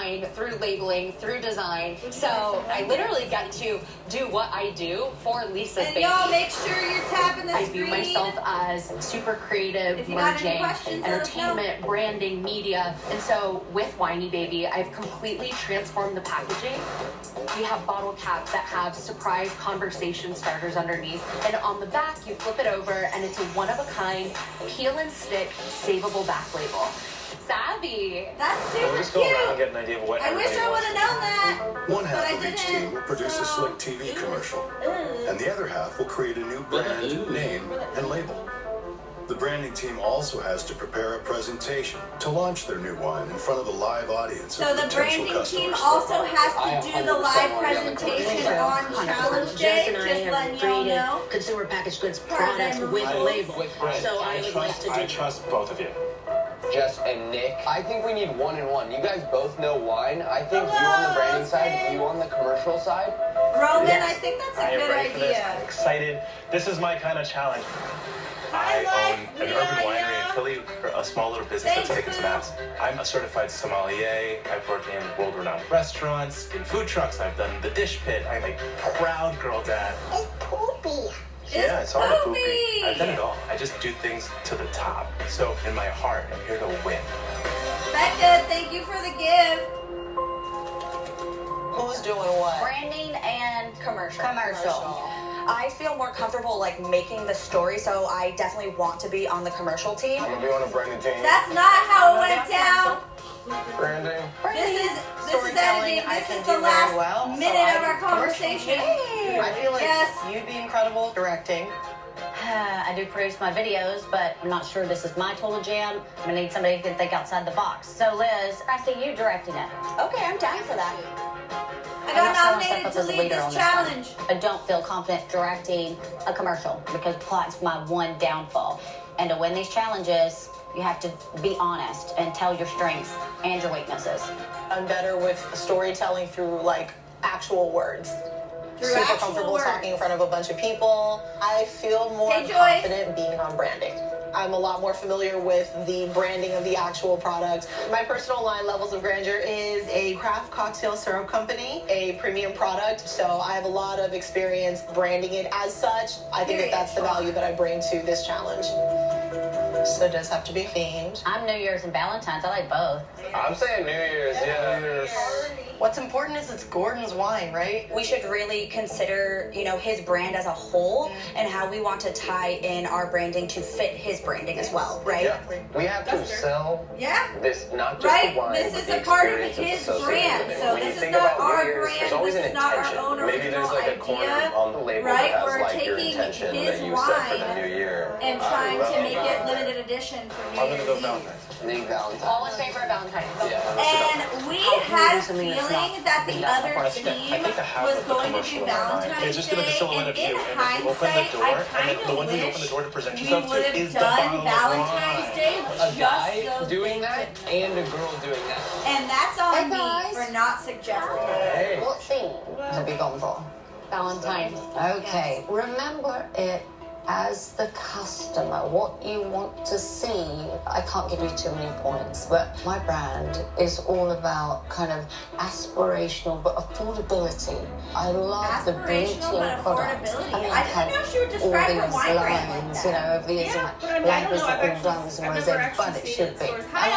wine through labeling, through design. So I literally get to do what I do for Lisa's baby. And y'all make sure you're tapping the screen. I view myself as super creative, merging entertainment, branding, media. And so with Whiny Baby, I've completely transformed the packaging. We have bottle caps that have surprise conversation starters underneath. And on the back, you flip it over and it's a one-of-a-kind peel and stick savable back label. Savvy. That's super we'll just go around and get an idea of what I wish I would have known that. One half of each team will produce a slick TV commercial, and the other half will create a new brand, name, and label. The branding team also has to prepare a presentation to launch their new wine in front of a live audience. So the branding team also has to do the live presentation on challenge day, just letting y'all know. Consumer packaged goods products with label. So I would like to do. I trust both of you. Jess and Nick. I think we need one and one. You guys both know wine. I think you on the branding side, you on the commercial side. Roman, yes. I think that's a good idea. I'm excited. This is my kind of challenge. I own an urban winery in Philly, a small little business that's taking some apps. I'm a certified sommelier. I've worked in world-renowned restaurants, in food trucks. I've done the dish pit. I'm a proud girl dad. It's poopy. Yeah, it's all poopy. I've done it all. I just do things to the top. So in my heart, I'm here to win. Becca, thank you for the gift. Who's doing what? Branding and Commercial. I feel more comfortable like making the story, so I definitely want to be on the commercial team. I'm gonna be on the branding team. That's not how it went down. Branding. This is editing. This is the last minute of our conversation. I feel like you'd be incredible directing. I do produce my videos, but I'm not sure this is my total jam. I'm gonna need somebody who can think outside the box. So Liz, I see you directing it. Okay, I'm down for that. I got nominated to lead this challenge. I don't feel confident directing a commercial because plot's my one downfall. And to win these challenges, you have to be honest and tell your strengths and your weaknesses. I'm better with storytelling through like actual words. Super comfortable talking in front of a bunch of people. I feel more confident being on branding. I'm a lot more familiar with the branding of the actual product. My personal line, Levels of Grandeur, is a craft cocktail syrup company, a premium product. So I have a lot of experience branding it as such. I think that that's the value that I bring to this challenge. So it does have to be themed. I'm New Year's and Valentine's. I like both. I'm saying New Year's, yeah. New Year's. What's important is it's Gordon's wine, right? We should really consider, his brand as a whole and how we want to tie in our branding to fit his branding as well, right? Yeah. We have to sell this, not just the wine, this is a part of his brand. So this is not our brand. This is not our own original idea. On the label right? that has, We're like, your taking intention his that you set for the wine new year. and trying to make it limited edition for New I'm gonna go Year's Valentine's. Maybe Valentine's. All in favor of Valentine's. Yeah. And we had a feeling that the other team was going to do Valentine's It's just gonna be a silhouette Day, of you, and in and if you open the hindsight, door, I and kind the of one thing you open the wish door to present we yourself would to have is the done bottle of Valentine's wine. Day A just guy so doing that and a girl doing that. And that's on Hey, me guys. for not suggesting it. Hey. What theme have you gone for? Valentine's. Okay, remember it as the customer, what you want to see. I can't give you too many points, but my brand is all about kind of aspirational but affordability. I love the beauty of products. I didn't know she would describe her wine brand like lines, that. over the years, like all done, but it should be. I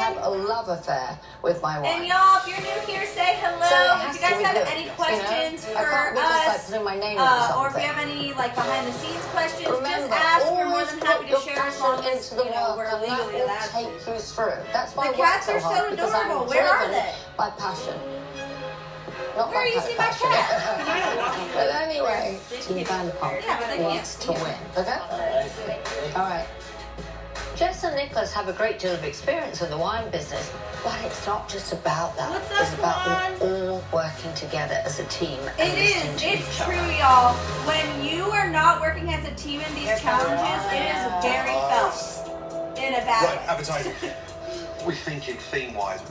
have a love affair with my wine. And y'all, if you're new here, say hello. So if you guys have any questions for us, my name or if you have any behind the scenes questions, just ask. We're more than happy to share as long as we're legally allowed to. Take you through. That's why The cats are so adorable. Where are they? By passion. Not Where by you see my cat? But anyway, Team Vanderpump Yeah, but they can't wants to win. Okay? All right. Jess and Nicholas have a great deal of experience in the wine business, but it's not just about that. What's up, it's about them all working together as a team. It is. It's true, y'all. When you are not working as a team in these challenges, it is very felt in a bad way. Advertising. We're thinking theme-wise.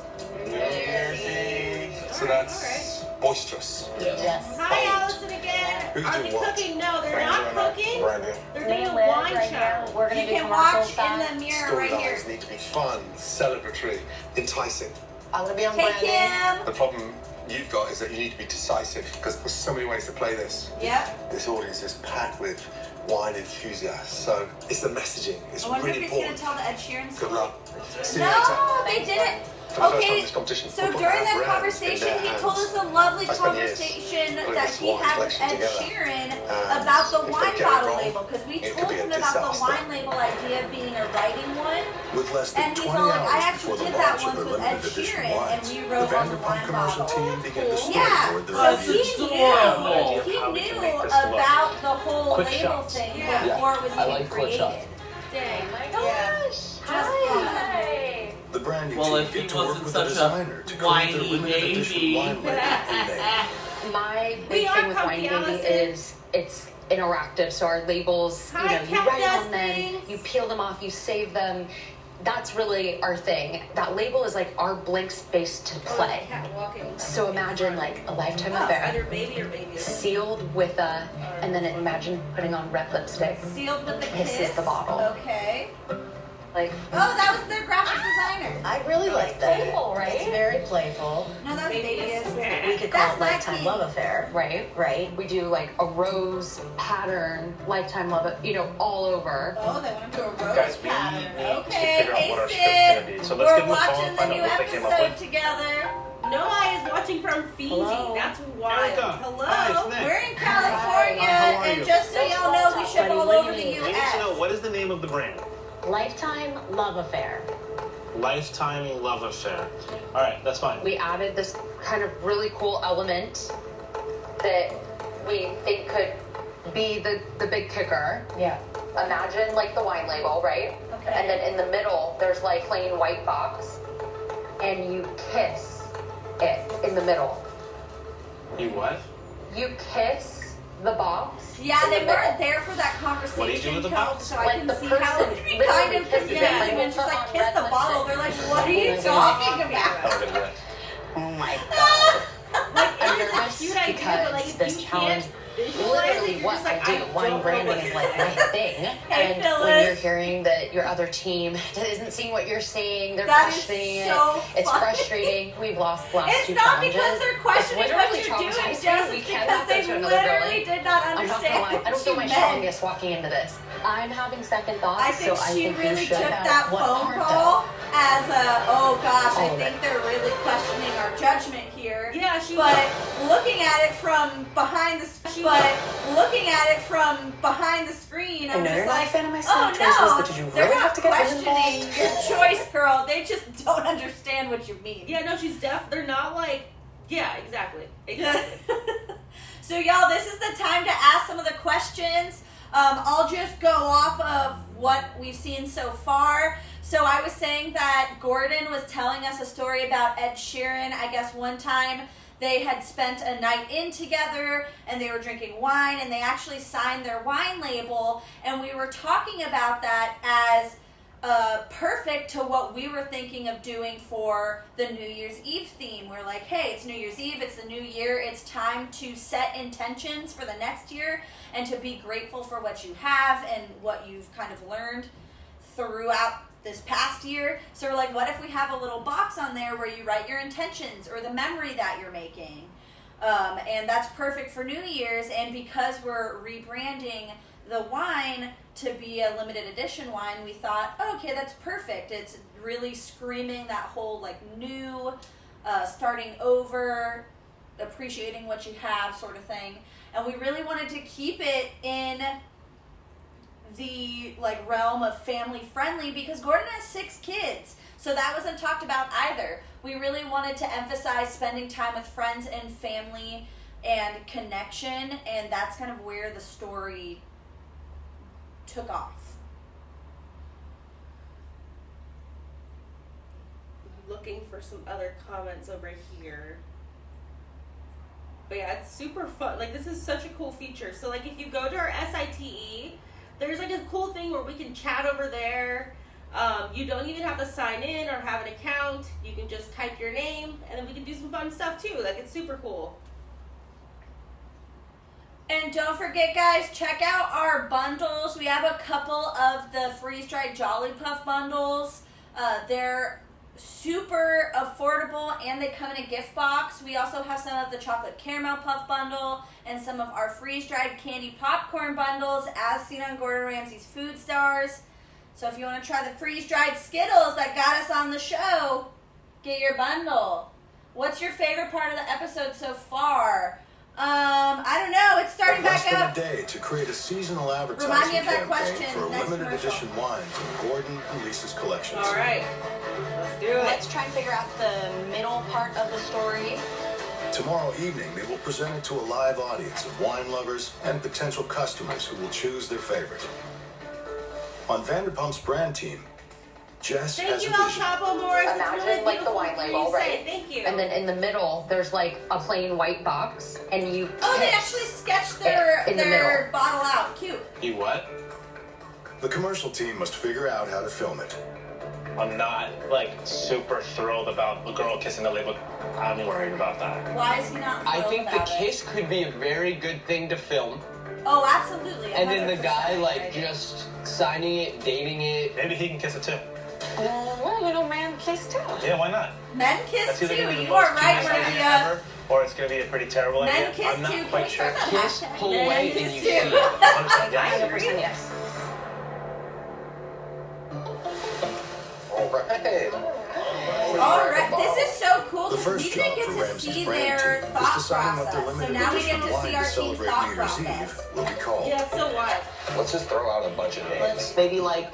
So that's boisterous. Yes. Hi, Allison again. Who's Are doing they what? cooking? No, they're not cooking. Branding. They're Me doing and Liz wine right challenge. here, we're gonna You do can commercial watch side. in the mirror right here. Storylines need to be fun, celebratory, enticing. I'm going to be on Hey, branding. Kim. The problem you've got is that you need to be decisive because there's so many ways to play this. Yep. This audience is packed with wine enthusiasts, so it's the messaging. It's I wonder really if he's going important. to tell the Ed Sheeran Good story. luck. See you next time. No, they didn't. For the first time in Okay, this competition, so we'll put during our that brands in conversation, their he hands. told us a lovely I spent years conversation putting that this he wine had with collection Ed together. Sheeran And about the if they wine get it bottle wrong, label, because we it could told be a him about the disaster. wine label idea being a writing one. With less than And he's 20 all like, I hours actually before the did that launch of once their with Ed limited edition Sheeran, and wines, we the wrote on the Vanderpump wine commercial bottle. team began to Yeah, storyboard their so ideas. he knew about the whole Quick label shots. thing Yeah. before it was I even like quick created. shots. Dang. Gosh. Hi. The branding Well, team if he get to work wasn't with such a a designer to create their whiny limited edition baby. wine label and name. My We big are thing with Comfy Whiny Baby Allison. is it's interactive. So our labels, Hi, you Cat write on them, Dustings. you peel them off, you save them. That's really our thing. That label is like our blank space to play. Cat walking. So imagine like a lifetime Oh, affair, either baby or baby. sealed with a, and then imagine putting on red lipstick. Sealed with the This kiss. is the bottle. Okay. Like, Oh, that was their graphic designer. I really like that. playful, right? It's very playful. No, that's baby. We could call That's it Lifetime lucky. Love Affair. right? Right? We do like a rose pattern, lifetime love, all over. Oh, they want to do a rose Guys, we pattern. need to Okay, figure out hey what our script's gonna be. Sid. So let's We're give them a call watching and the find new out what they came up episode with. together. Noah is watching from Fiji. Hello. That's wild. Erica. Hello. Hi, it's Nick. We're in California, Hi, how are and you? just so y'all know, we ship all over the We need to know, U.S. what is the name of the brand? Lifetime Love Affair. Lifetime Love Affair. All right, that's fine. We added this kind of really cool element that we think could be the big kicker. Yeah. Imagine like the wine label, right? Okay. And then in the middle, there's like plain white box, and you kiss it in the middle. You what? You kiss the box. Yeah, in they the weren't middle. there for that conversation. What do you do with the Coach, box? So I Like can the see how it person would be literally kind of kisses it, confusing like, when she's put like, on kiss red the bottle. lipstick. They're like, what are you talking about? I'm gonna do it. Oh my god. Like, I'm it is nervous a cute idea, but like, because if this you challenge, can't visualize literally it, you're what just like, I do, don't wine know branding what is like my thing. Hey, And Phyllis. when you're hearing that your other team isn't seeing what you're seeing, they're That is questioning so it. It's funny. frustrating. We've lost the last It's two not challenges. because they're questioning It's what literally you're doing, traumatizing. just We because cannot they go to another literally building. did not I'm not gonna understand lie. I what don't feel you my meant. strongest walking into this. I'm having second thoughts, I think so I she think really you should. took that What phone part, call as a, oh gosh, I Oh, think they're really questioning our judgment here. Yeah, she But looking at it from behind the screen, I I'm know you're just not a like, fan of my oh snack choices, no, but did you they're really not have to get them questioning involved? your choice, girl. They just don't understand what you mean. Yeah, no, she's deaf. They're not like. Yeah, exactly. Exactly. So y'all, this is the time to ask some of the questions. I'll just go off of what we've seen so far. So I was saying that Gordon was telling us a story about Ed Sheeran. I guess one time they had spent a night in together and they were drinking wine and they actually signed their wine label. And we were talking about that as perfect to what we were thinking of doing for the New Year's Eve theme. We're like, hey, it's New Year's Eve, it's the new year, it's time to set intentions for the next year and to be grateful for what you have and what you've kind of learned throughout this past year. So we're like, what if we have a little box on there where you write your intentions or the memory that you're making? And that's perfect for New Year's. And because we're rebranding the wine to be a limited edition wine, we thought, oh, okay, that's perfect. It's really screaming that whole like new, starting over, appreciating what you have sort of thing. And we really wanted to keep it in the like realm of family friendly because Gordon has 6 kids. So that wasn't talked about either. We really wanted to emphasize spending time with friends and family and connection, and that's kind of where the story took off. Looking for some other comments over here. But yeah, it's super fun. Like, this is such a cool feature. So, like, if you go to our SITE, there's, like, a cool thing where we can chat over there. You don't even have to sign in or have an account. You can just type your name, and then we can do some fun stuff, too. Like, it's super cool. And don't forget, guys, check out our bundles. We have a couple of the freeze-dried Jolly Puff bundles. They're super affordable, and they come in a gift box. We also have some of the chocolate caramel puff bundle and some of our freeze-dried candy popcorn bundles as seen on Gordon Ramsay's Food Stars. So if you want to try the freeze-dried Skittles that got us on the show, get your bundle. What's your favorite part of the episode so far? I don't know. It's starting back up. Less than a day to create a seasonal advertising Remind me of that campaign question. for a Next limited commercial. edition wine from Gordon and Lisa's collections. All right, let's do it. Let's try and figure out the middle part of the story. Tomorrow evening, they will present it to a live audience of wine lovers and potential customers who will choose their favorite. On Vanderpump's brand team, Jess Thank has you, a El vision. Chapo Morris. Imagine It's really like the beautiful wine for you label, to say. right? Thank you. And then in the middle, there's like a plain white box, and you. Oh, they pick actually sketched their in the middle. bottle out. Cute. You what? The commercial team must figure out how to film it. I'm not like super thrilled about the girl kissing the label. I'm worried about that. Why is he not I thrilled think the about it? kiss could be a very good thing to film. Oh, absolutely. And then the 100%. guy like just signing it, dating it. Maybe he can kiss it too. Well, little man kiss too. Yeah, why not? Men kiss That's too. either gonna be the You most are right, genius idea Maria. ever, or it's gonna be a pretty terrible Men idea. kiss I'm not too. Can quite we sure. start that Kiss, hashtag? pull Men away, kiss and you too. see it. 100% yes. 100% yes. All right. All right, this is so cool The because first we job didn't get for to Ramsay's see brand their team is thought deciding what their process. So limited now we edition get to wine see to our team's celebrate thought New Year's process. Eve will be called. Yeah, it's so wild. Let's just throw out a bunch of names. Let's maybe like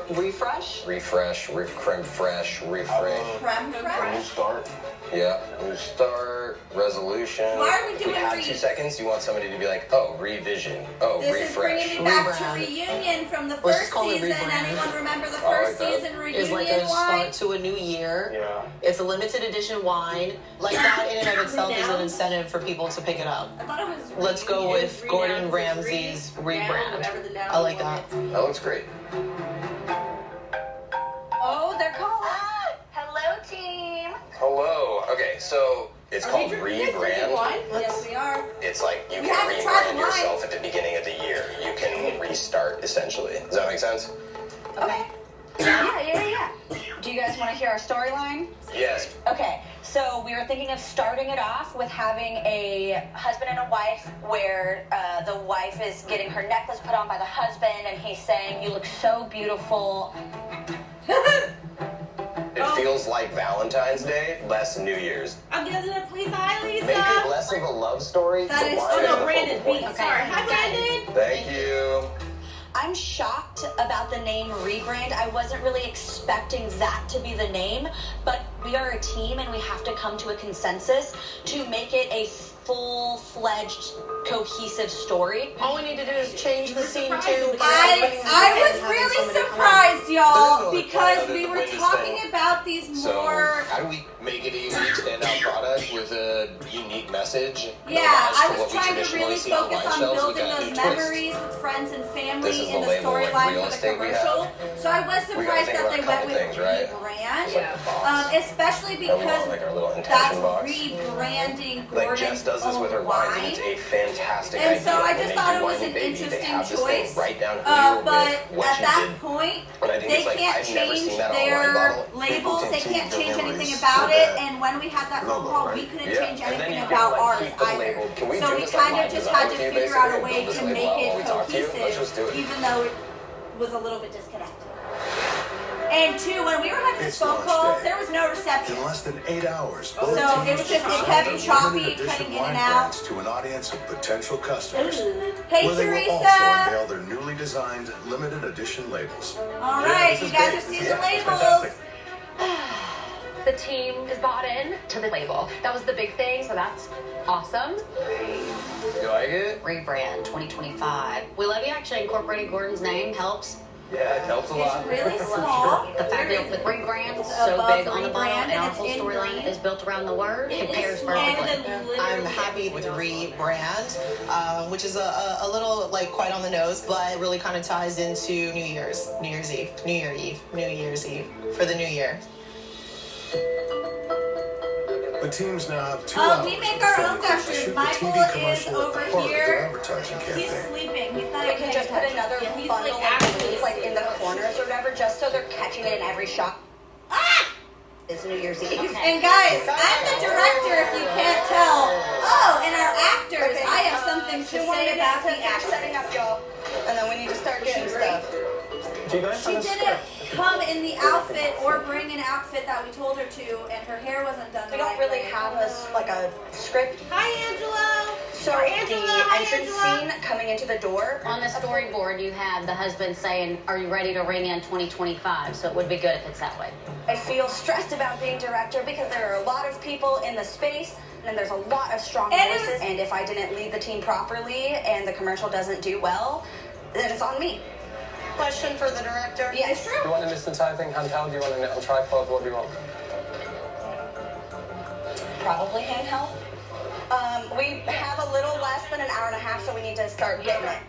refresh. Refresh, creme fresh, refresh. Creme New fraiche. start. Yeah, new start, resolution. Why are we doing We have re- 2 seconds. You want somebody to be like, oh, revision. Oh, This refresh. is bringing me back to Rebrand. reunion from the Let's first just call it season. rebrand. Anyone remember the I like first that. season Is like a reunion wine? start to a new year. Yeah. It's a limited edition wine. Like that in and of itself is an incentive for people to pick it up. I thought it was. Let's go It with was Gordon renowned, Ramsay's rebrand. whatever the noun I like was. that. That looks great. Oh, they're calling. Hello, team. Hello. Okay, so it's called You guys drinking rebrand. wine? Yes, we are. It's like you We can have to try the rebrand wine. yourself at the beginning of the year. You can restart, essentially. Does that make sense? Okay. Yeah. Do you guys want to hear our storyline? Yes. Okay, so we were thinking of starting it off with having a husband and a wife where the wife is getting her necklace put on by the husband and he's saying, "You look so beautiful." It feels like Valentine's Day, less New Year's. I'm gonna please, hi, Lisa. Make it less of a love story. That the is- wine Oh is the no, focal Brandon. point. Wait, sorry. Hi, Brandon. Thank you. I'm shocked about the name rebrand. I wasn't really expecting that to be the name, but we are a team and we have to come to a consensus to make it a full-fledged, cohesive story. All we need to do is change the scene to. I was really surprised, y'all, There's no because other we way were to talking say. about these So, more. how do we make it a unique standout product with a unique message? Yeah, Homage I to was what we trying to traditionally really see on focus wine on shelves with building that those new twist. memories with friends and This family is in the the label, like, storyline real for the estate we commercial. have. So I was We gotta surprised think that about they a went couple with things, right? rebrand, It's like the box. especially And we want, because like, our little that's intention box. rebranding Like Gordon's Jess does this with her own wines, and wine. it's a fantastic And idea. so I When just they thought do it was Wine an Baby, interesting they have this choice. thing, write down who you're But with, what at you that did. point, And I think they it's like, can't I've never change seen that on a wine their bottle. labels. They People can't can change keep their anything memories about so it. that And when we had that phone logo, call, right? we couldn't Yeah, change and then anything you about can, like, ours keep the either. label. Can we So do we this, like, kind of live just design had to with you, figure out a basically, way and build to this make label it while we talk to you? Let's just do cohesive, it. even though it was a little bit disconnected. And two, when we were having this It's phone launch call, day. there was no reception. In less than 8 hours, So both it teams was just will a present heavy, their choppy, limited edition cutting in wine and out. brands to an audience of potential customers. Hey, where they will also Teresa. unveil their newly designed limited edition labels. All Yeah, right, this you is guys great. have seen Yeah, the it's labels. fantastic. The team is bought in to the label. That was the big thing, so that's awesome. You like it? Rebrand 2025. We love you. Actually, incorporating Gordon's name helps. Yeah, it helps a lot. It's really small. The fact that the rebrand is It's so above big on the bottle rebrand and and our it's whole in storyline green. is built around the word, It compares is perfectly. I'm happy with rebrand, which is a little like quite on the nose, but it really kind of ties into New Year's Eve for the new year. The teams now have 2 Oh, hours we make to our film own a clip to gushes. shoot the Michael TV is commercial over as part of here. their advertising He's campaign. sleeping. He's not They even could just put paying another attention. He's bundle like of these, like in the corners or whatever, just so they're catching it in every shot. Ah! It's New Year's Eve. And guys, I'm the director if you can't tell. Oh, and our actors. I have something to say about the actors. Setting up, y'all. And then we need to start getting stuff. She didn't come in the outfit or bring an outfit that we told her to, and her hair wasn't done We the don't right really way. have a script. Hi, Angela. So the entrance scene coming into the door. On the storyboard, you have the husband saying, "Are you ready to ring in 2025?" So it would be good if it's that way. I feel stressed about being director because there are a lot of people in the space and there's a lot of strong voices. And if I didn't lead the team properly and the commercial doesn't do well, then it's on me. Question for the director. Yeah, it's true. Do you want this entire thing handheld? Do you want it on tripod? What do you want? Probably handheld. We have a little less than an hour and a half, so we need to start getting it.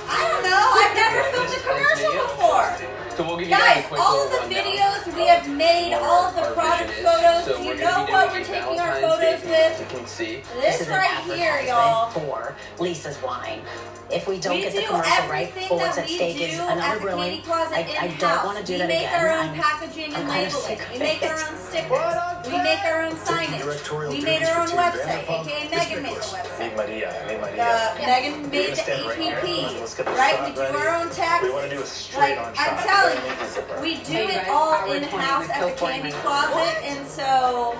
I don't know. I've never filmed a commercial before. So we'll give you Guys, a quick all of the rundown. videos we have made, all of the Our product vision is. photos. So Do you we're gonna know be what doing we're taking our Valentine's photos Day, with? You can see. This is an right here, y'all. For Lisa's wine. If we don't We get the do commercial right, everything for what's that at we stake do is at another the ruin. Candy Closet I in-house. don't want to do We that make again. our own packaging and I'm kinda labeling. sick of We make it. our own stickers. We make our own signage. directorial We made duties our own for Team website, Vanderpump aka is Megan made the Nicholas. website. Need Maria. Need Maria. Megan made We're the gonna stand right here. APP, Let's get the right? shot We do ready. our own taxes. We want to do a straight Like, on shot. I'm telling Make the you, zipper. we do Hey, it guys, all hour 20 in-house with at the Coke 40 Candy minutes. Closet, and so,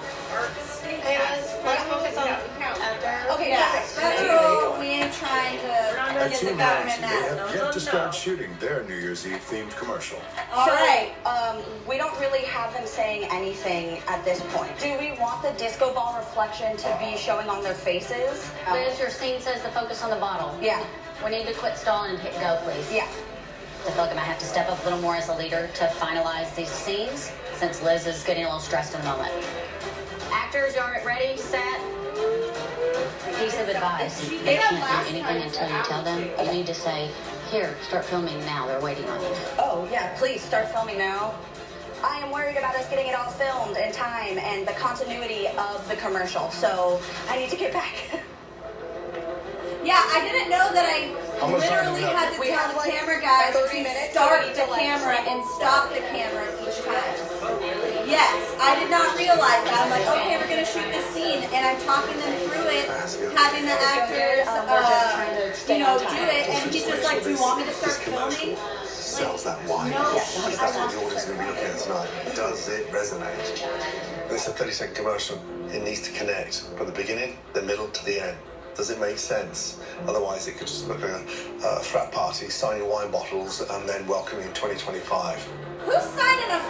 Hey, let's focus on outdoor. Okay, yeah, perfect. federal, we ain't trying to At get the Team government Ramsay, they mad. have yet to start shooting their New Year's Eve themed commercial. All right. We don't really have them saying anything at this point. Do we want the disco ball reflection to be showing on their faces? Liz, your scene says to focus on the bottle. Yeah. We need to quit stalling and hit go, please. Yeah. I feel like I might have to step up a little more as a leader to finalize these scenes, since Liz is getting a little stressed in the moment. Actors, y'all ready, set? Piece of advice. They can't do anything until you tell them. You need to say, "Here, start filming now. They're waiting on you." Oh, yeah, please start filming now. I am worried about us getting it all filmed in time and the continuity of the commercial, so I need to get back. Yeah, I didn't know that I How much time do literally we have? had to We tell have, the like, camera guys 30 to minutes, start so we need the to, like, camera and stop the camera each time. Yes, I did not realize that. I'm like, okay, we're gonna shoot this scene, and I'm talking them through it, having the actors, you know, do it, and he's just like, do you want me to start filming? Sells that wine. No, That's I what want the audience is going to be looking at tonight. Does it resonate? It's a 30-second commercial. It needs to connect from the beginning, the middle to the end. Does it make sense? Otherwise, it could just look like a frat party, signing wine bottles, and then welcoming 2025. Who's signing a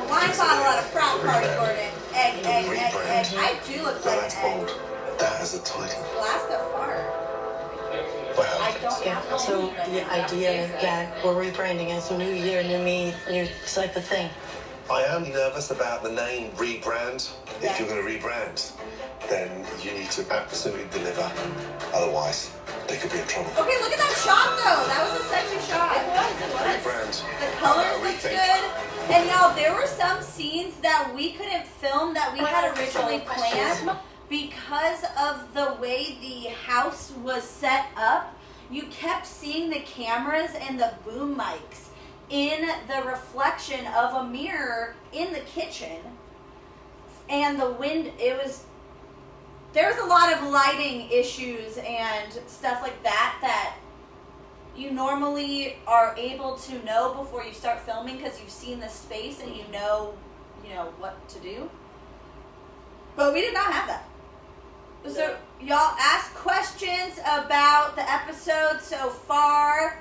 wine bottle at a frat party, Gordon? Egg. I do look Now like that's an egg. bold. That is a title. Blast a fart. Well, I don't Yeah, have to so leave the it. idea that we're rebranding it, so new year, new me, new type of thing. I am nervous about the name rebrand. If you're going to rebrand, then you need to absolutely deliver. Otherwise, they could be in trouble. Okay, look at that shot though. That was a sexy shot. Rebrand. The colors looked good. And y'all, there were some scenes that we couldn't film that we had originally planned because of the way the house was set up. You kept seeing the cameras and the boom mics in the reflection of a mirror in the kitchen. And the wind, there was a lot of lighting issues and stuff like that you normally are able to know before you start filming because you've seen the space and you know what to do. But we did not have that. So y'all asked questions about the episode so far.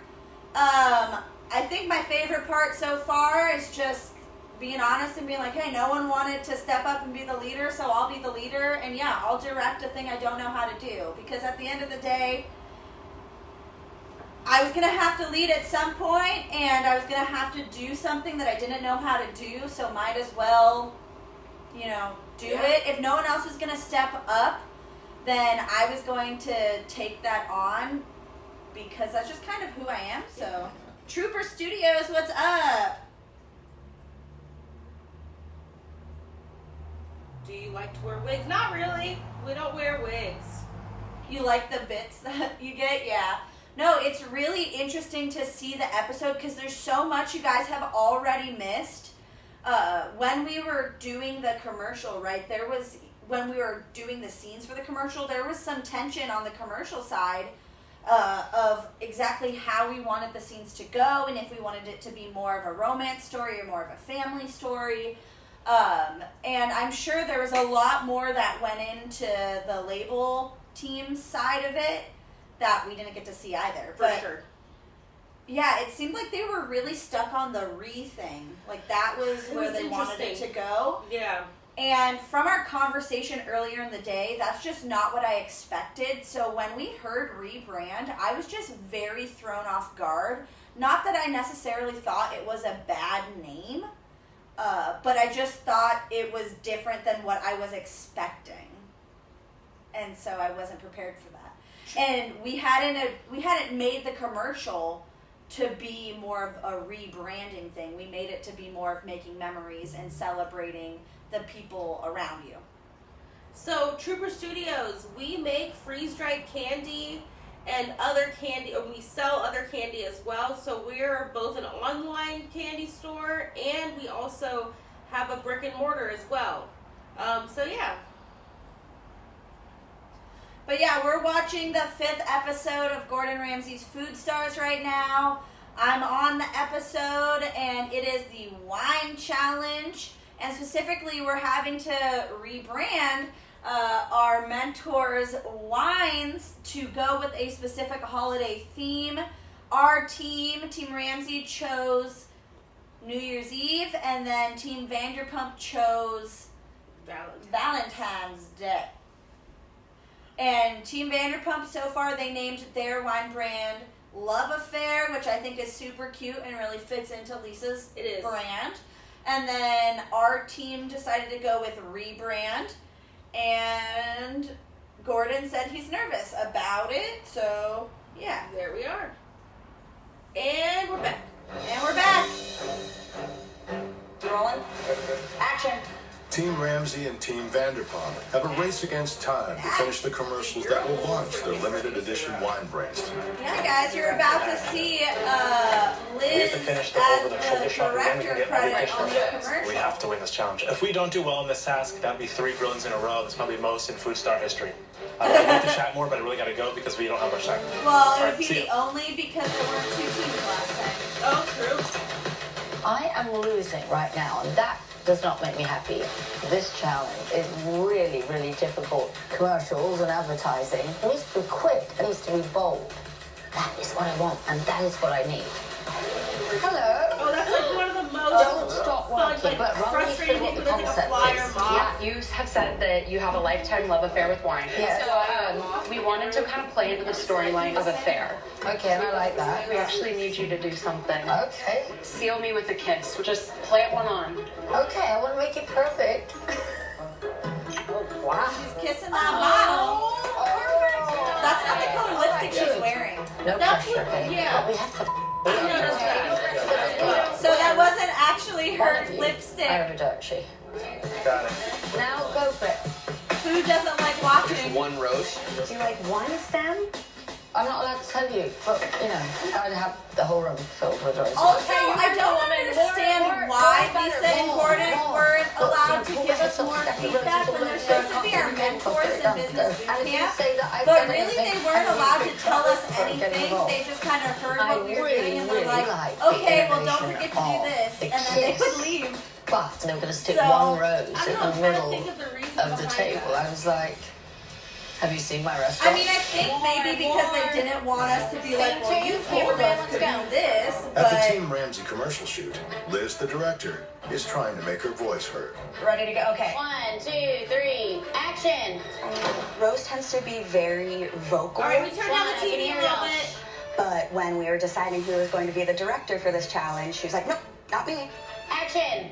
I think my favorite part so far is just being honest and being like, hey, no one wanted to step up and be the leader, so I'll be the leader, and yeah, I'll direct a thing I don't know how to do, because at the end of the day, I was going to have to lead at some point, and I was going to have to do something that I didn't know how to do, so might as well, do it. If no one else was going to step up, then I was going to take that on, because that's just kind of who I am, so. Trooper Studios, what's up? Do you like to wear wigs? Not really. We don't wear wigs. You like the bits that you get? Yeah. No, it's really interesting to see the episode because there's so much you guys have already missed. when we were doing the commercial, right, when we were doing the scenes for the commercial, there was some tension on the commercial side of exactly how we wanted the scenes to go and if we wanted it to be more of a romance story or more of a family story. And I'm sure there was a lot more that went into the label team side of it that we didn't get to see either. For sure. Yeah, it seemed like they were really stuck on the thing. Like that was where they wanted it to go. Yeah. And from our conversation earlier in the day, that's just not what I expected. So when we heard rebrand, I was just very thrown off guard. Not that I necessarily thought it was a bad name, but I just thought it was different than what I was expecting. And so I wasn't prepared for that. And we hadn't made the commercial to be more of a rebranding thing. We made it to be more of making memories and celebrating the people around you. So Trooper Studios, we make freeze-dried candy and other candy, or we sell other candy as well. So we're both an online candy store and we also have a brick and mortar as well. So yeah. But yeah, we're watching the 5th episode of Gordon Ramsay's Food Stars right now. I'm on the episode and it is the wine challenge. And specifically, we're having to rebrand our mentors' wines to go with a specific holiday theme. Our team, Team Ramsay, chose New Year's Eve, and then Team Vanderpump chose Valentine's Day. And Team Vanderpump, so far, they named their wine brand Love Affair, which I think is super cute and really fits into Lisa's brand. And then our team decided to go with rebrand. And Gordon said he's nervous about it. So, yeah. There we are. And we're back. And we're back. Rolling. Action. Team Ramsay and Team Vanderpump have a race against time to finish the commercials that will launch their limited edition wine brands. Yeah, guys, you're about to see Liz as the director credit on the commercial. We have to win this challenge. If we don't do well in this task, that'd be 3 grillings in a row. That's probably most in Food Star history. I'd like to chat more, but I really got to go because we don't have much time. Well, it would be only because there weren't 2 teams last time. Oh, true. I am losing right now, and that does not make me happy. This challenge is really, really difficult. Commercials and advertising. It needs to be quick. It needs to be bold. That is what I want, and that is what I need. Hello. Oh, that's like one of the most Don't stop working, but frustrating things with like a flyer mob. Yeah, you have said that you have a lifetime love affair with wine. Yeah. So we wanted to kind of play into the storyline of affair. Okay, I like that. We actually need you to do something. Okay. Seal me with a kiss. Just plant one on. Okay, I want to make it perfect. Oh, wow. She's kissing that bottle. Oh. That's not the color lipstick she's wearing. No pressure, okay? Yeah. But we have to... So that wasn't actually her lipstick. I have a dirt sheet. Got it. Now go for it. Food doesn't like watching. Just one roast. Do you like one stem? I'm not allowed to tell you, but, you know, I'd have the whole room filled with roses. Also, I don't understand why Lisa and Gordon weren't allowed to give us more feedback when they're supposed to be our mentors in business boot camp. But really, they weren't allowed to tell us anything. They just kind of heard what we were doing and were like, okay, well, don't forget to do this. And then they would leave. But they were going to stick one rose in the middle of the table. I was like... Have you seen my restaurant? I mean, I think maybe because they didn't want us to be like, well, you told us to do this, At the but... Team Ramsay commercial shoot, Liz, the director, is trying to make her voice heard. Ready to go? Okay. 1, 2, 3, action! Rose tends to be very vocal. All right, we turned down the TV a little bit. But when we were deciding who was going to be the director for this challenge, she was like, nope, not me. Action!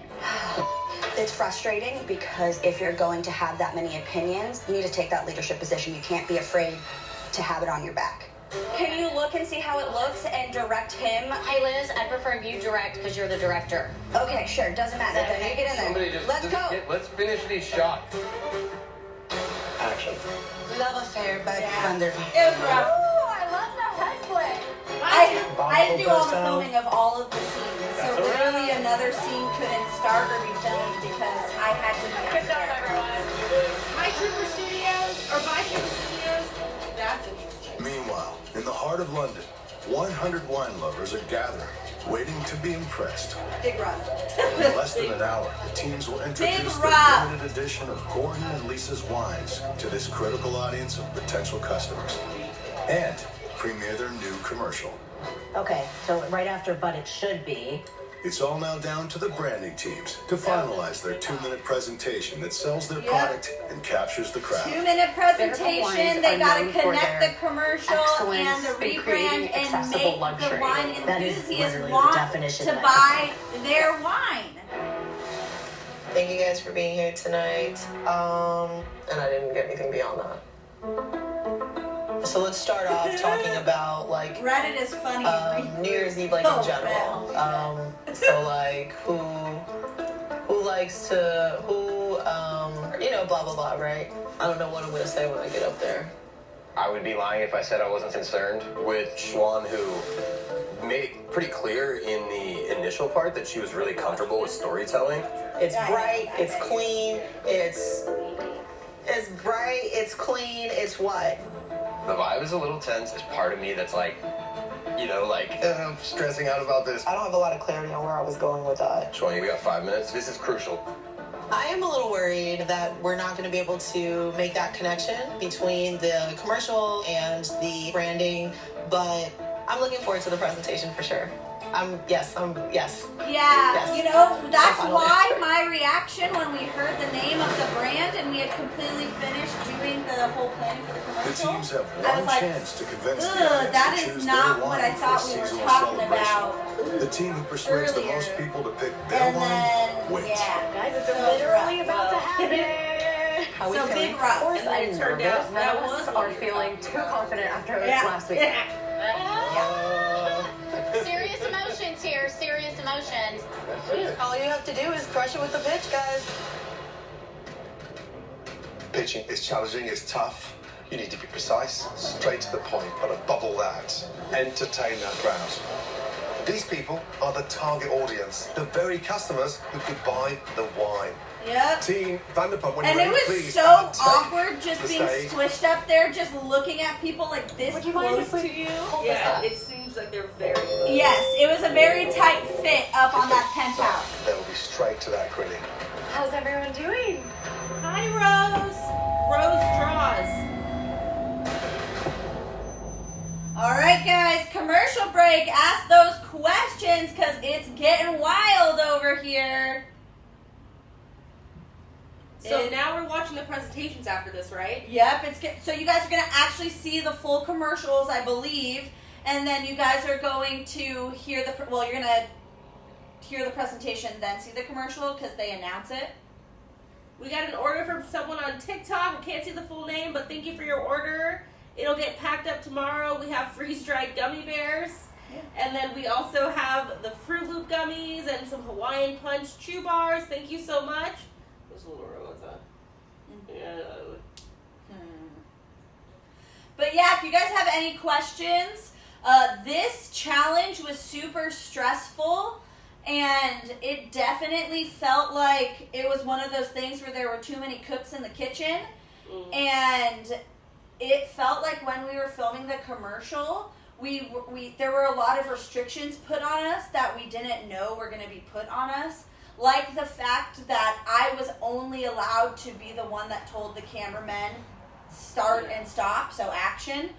It's frustrating because if you're going to have that many opinions, you need to take that leadership position. You can't be afraid to have it on your back. Can you look and see how it looks and direct him? Hey Liz, I prefer you direct because you're the director. Okay, sure, doesn't matter. Then you get in there. Let's go. Let's finish these shots. Action. Love Affair by Vanderpump. It was rough. Oh, I love that head flip. I do all the filming of all of the scenes, so literally another scene couldn't start or be filmed because I had to be Good job, everyone. My Trooper Studios, or My Trooper Studios, that's interesting. Meanwhile, in the heart of London, 100 wine lovers are gathering, waiting to be impressed. Big Rob. In less than an hour, the teams will introduce the limited edition of Gordon and Lisa's wines to this critical audience of potential customers and premiere their new commercial. Okay, so right after But It Should Be. It's all now down to the branding teams to finalize their 2-minute presentation that sells their product and captures the crowd. 2-minute presentation, they gotta connect the commercial and the rebrand and make the wine enthusiasts want to buy their wine. Thank you guys for being here tonight. And I didn't get anything beyond that. So let's start off talking about like Reddit is funny. New Year's Eve, like in general. So like who likes to blah blah blah, right? I don't know what I'm gonna say when I get up there. I would be lying if I said I wasn't concerned with Schwan, who made it pretty clear in the initial part that she was really comfortable with storytelling. It's bright, it's clean, it's bright, it's clean, it's what? The vibe is a little tense. There's part of me that's like, I'm stressing out about this. I don't have a lot of clarity on where I was going with that. Schwan, we got 5 minutes. This is crucial. I am a little worried that we're not going to be able to make that connection between the commercial and the branding, but I'm looking forward to the presentation for sure. Yes. Yeah, yes. You know, that's why my reaction when we heard the name of the brand and we had completely finished doing the whole planning for the The commercial. teams have I one was like, chance to convince the ugh, audience that to is choose not their what wine I thought for a we were seasonal talking celebration. about. The team who persuades the most people to pick their And wine then, wins. yeah, Guys, it's so literally rough. about to happen. How we So feeling? big rough. Of course, And then I'm it turned nervous. out None that of us was are what feeling too confident after Yeah. last week. Serious emotions here, serious emotions. All you have to do is crush it with the pitch, guys. Pitching is challenging, it's tough. You need to be precise, straight to the point, but above all that, entertain that crowd. These people are the target audience, the very customers who could buy the wine. Yep. Team Vanderpump, when And you're it ready, was please so take awkward just the being stage. squished up there, just looking at people like this Would you mind close if we to you. hold this Yeah, up? it seems like they're very close. Yes, it was a very tight fit up on that penthouse. They'll be straight to that grilling. How's everyone doing? Hi, Rose. Rose draws. All right, guys, commercial break. Ask those questions because it's getting wild over here. So now we're watching the presentations after this, right? Yep, so you guys are going to actually see the full commercials, I believe, and then you guys are going to hear you're going to hear the presentation, then see the commercial because they announce it. We got an order from someone on TikTok. I can't see the full name, but thank you for your order. It'll get packed up tomorrow. We have freeze-dried gummy bears. Yeah. And then we also have the Fruit Loop gummies and some Hawaiian Punch chew bars. Thank you so much. Those little robots, huh? Yeah. But yeah, if you guys have any questions, this challenge was super stressful. And it definitely felt like it was one of those things where there were too many cooks in the kitchen. And it felt like when we were filming the commercial, there were a lot of restrictions put on us that we didn't know were going to be put on us. Like the fact that I was only allowed to be the one that told the cameramen start and stop, so action,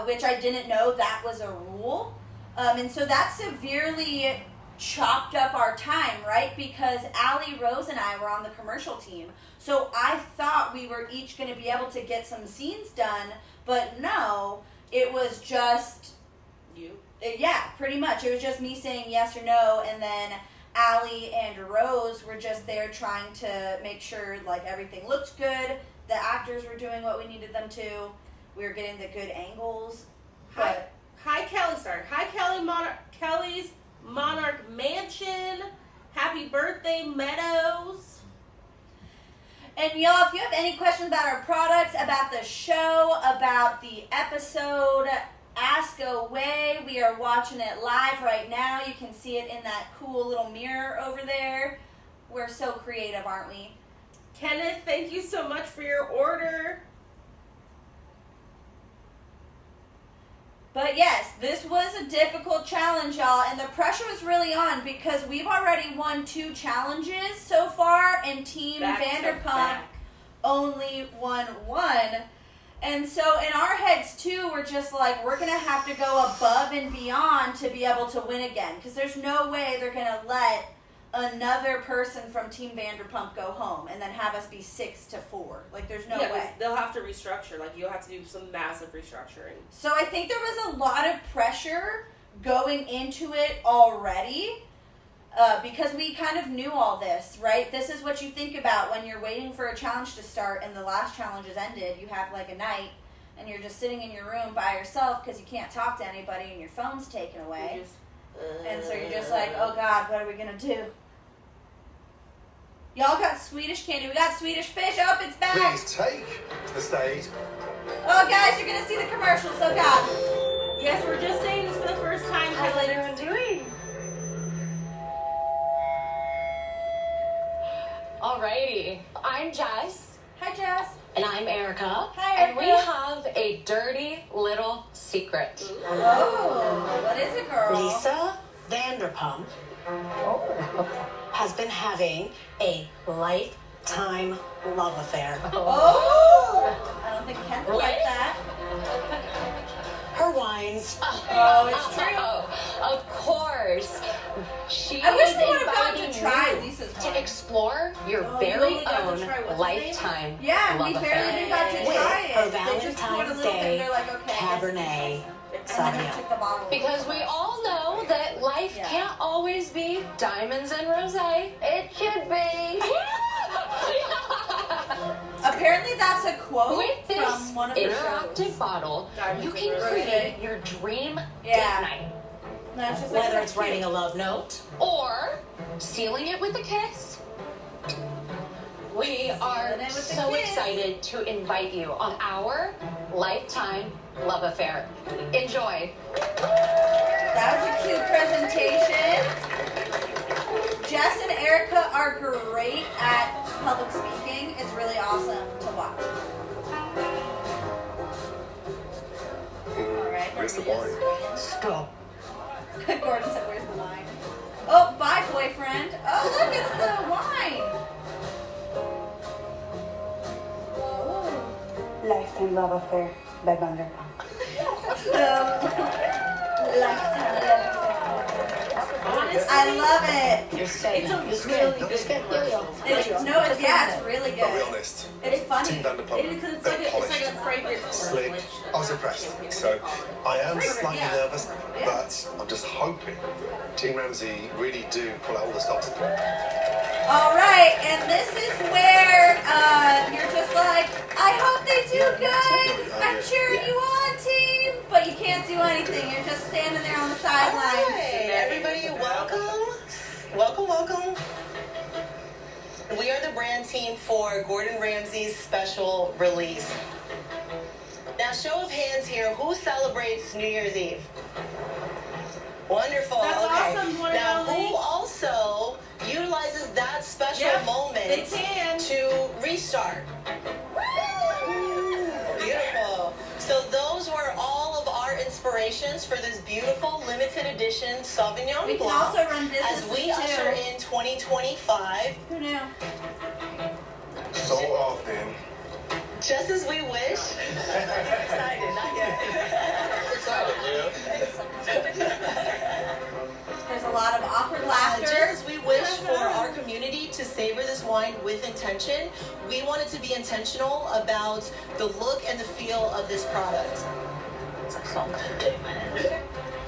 which I didn't know that was a rule. And so that severely chopped up our time, right? Because Allie, Rose, and I were on the commercial team. So I thought we were each going to be able to get some scenes done, but no, it was just you. Yeah, pretty much. It was just me saying yes or no, and then Allie and Rose were just there trying to make sure like everything looked good. The actors were doing what we needed them to. We were getting the good angles. Hi Kelly, sorry. Hi Kelly, Kelly's Monarch Mansion. Happy birthday, Meadows. And y'all, if you have any questions about our products, about the show, about the episode, Ask Away. We are watching it live right now. You can see it in that cool little mirror over there. We're so creative, aren't we? Kenneth, thank you so much for your order. But yes, this was a difficult challenge, y'all, and the pressure was really on because we've already won 2 challenges so far, and Team Vanderpump only won 1. And so in our heads, too, we're just like, we're going to have to go above and beyond to be able to win again, because there's no way they're going to let another person from Team Vanderpump go home and then have us be 6-4. Like, there's no way. They'll have to restructure. Like, you'll have to do some massive restructuring. So I think there was a lot of pressure going into it already because we kind of knew all this, right? This is what you think about when you're waiting for a challenge to start and the last challenge has ended. You have like a night and you're just sitting in your room by yourself because you can't talk to anybody and your phone's taken away. And so you're just like, oh God, what are we going to do? Y'all got Swedish candy. We got Swedish fish. Oh, it's back. Please take the stage. Oh, guys, you're going to see the commercials. Oh, God. Yes, we're just saying this for the first time. How's everyone doing? Alrighty. I'm Jess. Hi, Jess. And I'm Erica. Hi, And we have a dirty little secret. Oh, what is it, girl? Lisa Vanderpump has been having a lifetime love affair. Oh! I don't think Ken would like that. Her wines. Oh, it's true. Of course. She I wish is we would have gotten inviting to try you Lisa's to wine. explore your Oh, very we got to own try what's lifetime Yeah, love we affair. barely even got to With try her it. They just poured a Valentine's little bit. Day They're like, okay. Cabernet And then they Sauvignon. took the bottle. Because we all know that life can't always be diamonds and rosé. It should be. Apparently that's a quote With this from one of the interactive shows. bottle, Diamonds you and can rosé. create your dream Yeah. date night. No, it's just like, Whether that's it's writing cute. a love note. Or sealing it with a kiss. We are Sealing it with a so kiss. excited to invite you on our lifetime love affair. Enjoy. That was a cute presentation. Jess and Erica are great at public speaking. It's really awesome to watch. All right. Where's the wine? Stop. Gordon said, where's the wine? Oh, bye, boyfriend. Oh, look, it's the wine. Oh. Lifetime love affair by Vanderpump. Lifetime love affair. I love it. You're staying. It's a You're really good. good commercial. It's really good. I'll be honest. It's funny. Team Vanderpump, It's very like polished, a fragrance slick. I was impressed. So I am slightly nervous, Yeah. but I'm just hoping Team Ramsay really do pull out all the stops. All right, and this is where you're just like, I hope they do good. I'm cheering you on, team. But you can't do anything. You're just standing there on the sidelines. Hi, everybody, welcome. Welcome, welcome. We are the brand team for Gordon Ramsay's special release. Now, show of hands here, who celebrates New Year's Eve? Wonderful. That's okay. awesome. One Now, and only. who also utilizes that special moment they can. to restart? Beautiful. So those were all of our inspirations for this beautiful limited edition Sauvignon We can Blanc also run businesses as we too. usher in 2025. Who knew? So often. Just as we wish. Excited, not yet. There's a lot of awkward laughter. Just as we wish for our community to savor this wine with intention, we wanted to be intentional about the look and the feel of this product.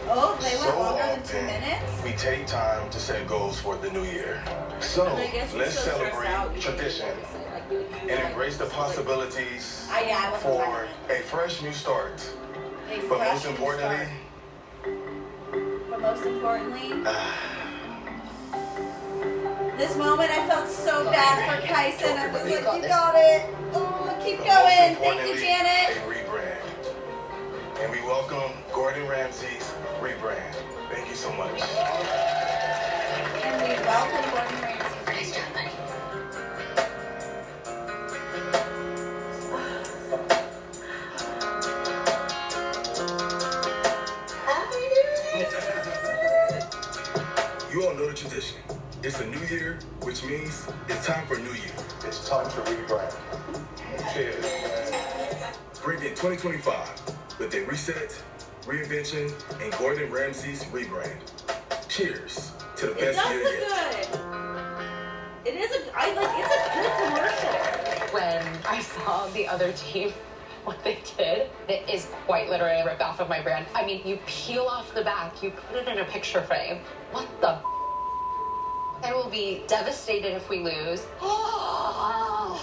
Oh, they went So longer than 2 often, minutes? we take time to set goals for the new year. So I guess you're let's so stressed celebrate out, you tradition and embrace the possibilities I wasn't for talking a fresh new start. A But fresh most new importantly, But most importantly, this moment I felt so bad for Kyson. I was like, you got it. Oh, keep but most going. Thank you, importantly, Janet. a rebrand. And we welcome Gordon rebrand. Thank you so much. And we welcome Gordon Ramsay. Nice job, buddy. You all know the tradition. It's a new year, which means it's time for a new year. It's time to rebrand. Cheers. Bring in 2025 with a reset, reinvention, and Gordon Ramsay's rebrand. Cheers to the It best does year look yet. good. It is it's a good commercial. When I saw the other team, what they did, it is quite literally a rip off of my brand. I mean, you peel off the back, you put it in a picture frame. What the? I will be devastated if we lose. I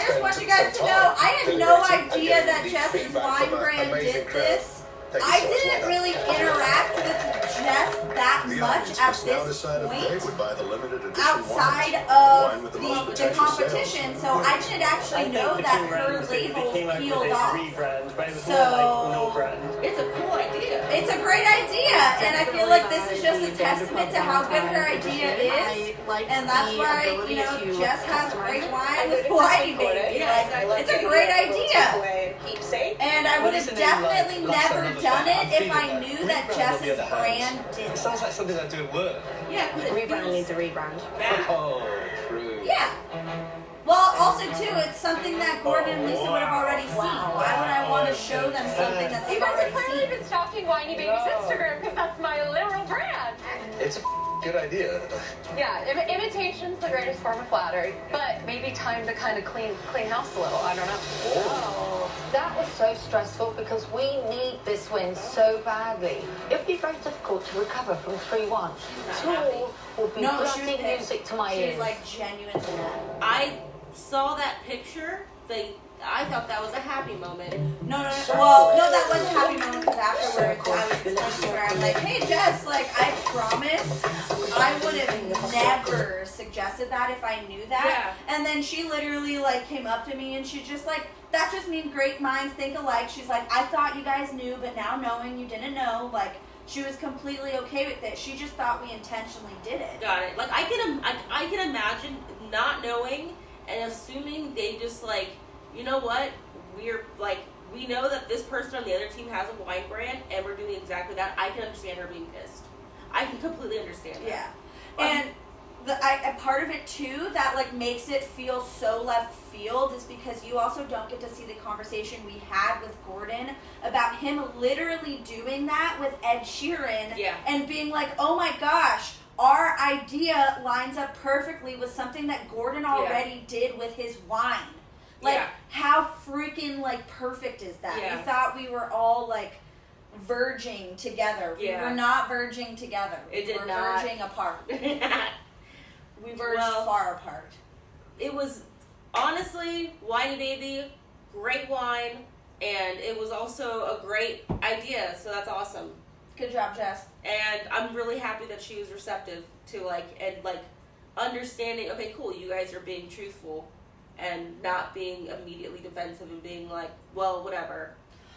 just want you guys to know, I had no idea that Jess's wine brand did this. I didn't really interact with Jess that much at this point outside of the competition, so I didn't actually know that her labels peeled off. So it's a cool idea. It's a great idea, and I feel like this is just a testament to how good her idea is, and that's why, you know, Jess has great wine with Whitey Baby. Like, it's a great idea. And I would have definitely never done it if I knew that Jess's brand did. It sounds like something I do at work. Yeah, Rebrand needs a rebrand. Oh, true. Yeah. Well, also too, it's something that Gordon and Lisa would have already seen. Why would I want to show them something that You they've guys have already clearly seen? been stalking Whiny Baby's Instagram because that's my literal brand. It's a good idea. Yeah, imitation's the greatest form of flattery, but maybe time to kind of clean house a little. I don't know. Oh, that was so stressful because we need this win so badly. It would be very difficult to recover from 3-1. Tool will be blasting music to my ears. She's like genuinely mad. I saw that picture. I thought that was a happy moment. No. Well, no, that was a happy moment because afterwards I was explaining to her, I'm like, hey Jess, like I promise I would have never suggested that if I knew that. Yeah. And then she literally like came up to me and she's just like, that just means great minds think alike. She's like, I thought you guys knew, but now knowing you didn't know, like she was completely okay with it. She just thought we intentionally did it. Got it. Like I can imagine not knowing and assuming they just like, you know what? We're like, we know that this person on the other team has a wine brand and we're doing exactly that. I can understand her being pissed. I can completely understand that. Yeah. And a part of it too that like makes it feel so left field is because you also don't get to see the conversation we had with Gordon about him literally doing that with Ed Sheeran and being like, oh my gosh, our idea lines up perfectly with something that Gordon already did with his wine. Like, how freaking, like, perfect is that? Yeah. We thought we were all, like, verging together. We were not verging together. We were verging apart. We verged far apart. It was, honestly, Whiny Baby, great wine, and it was also a great idea, so that's awesome. Good job, Jess. And I'm really happy that she was receptive to, like, and, like, understanding, okay, cool, you guys are being truthful. And not being immediately defensive and being like, well, whatever.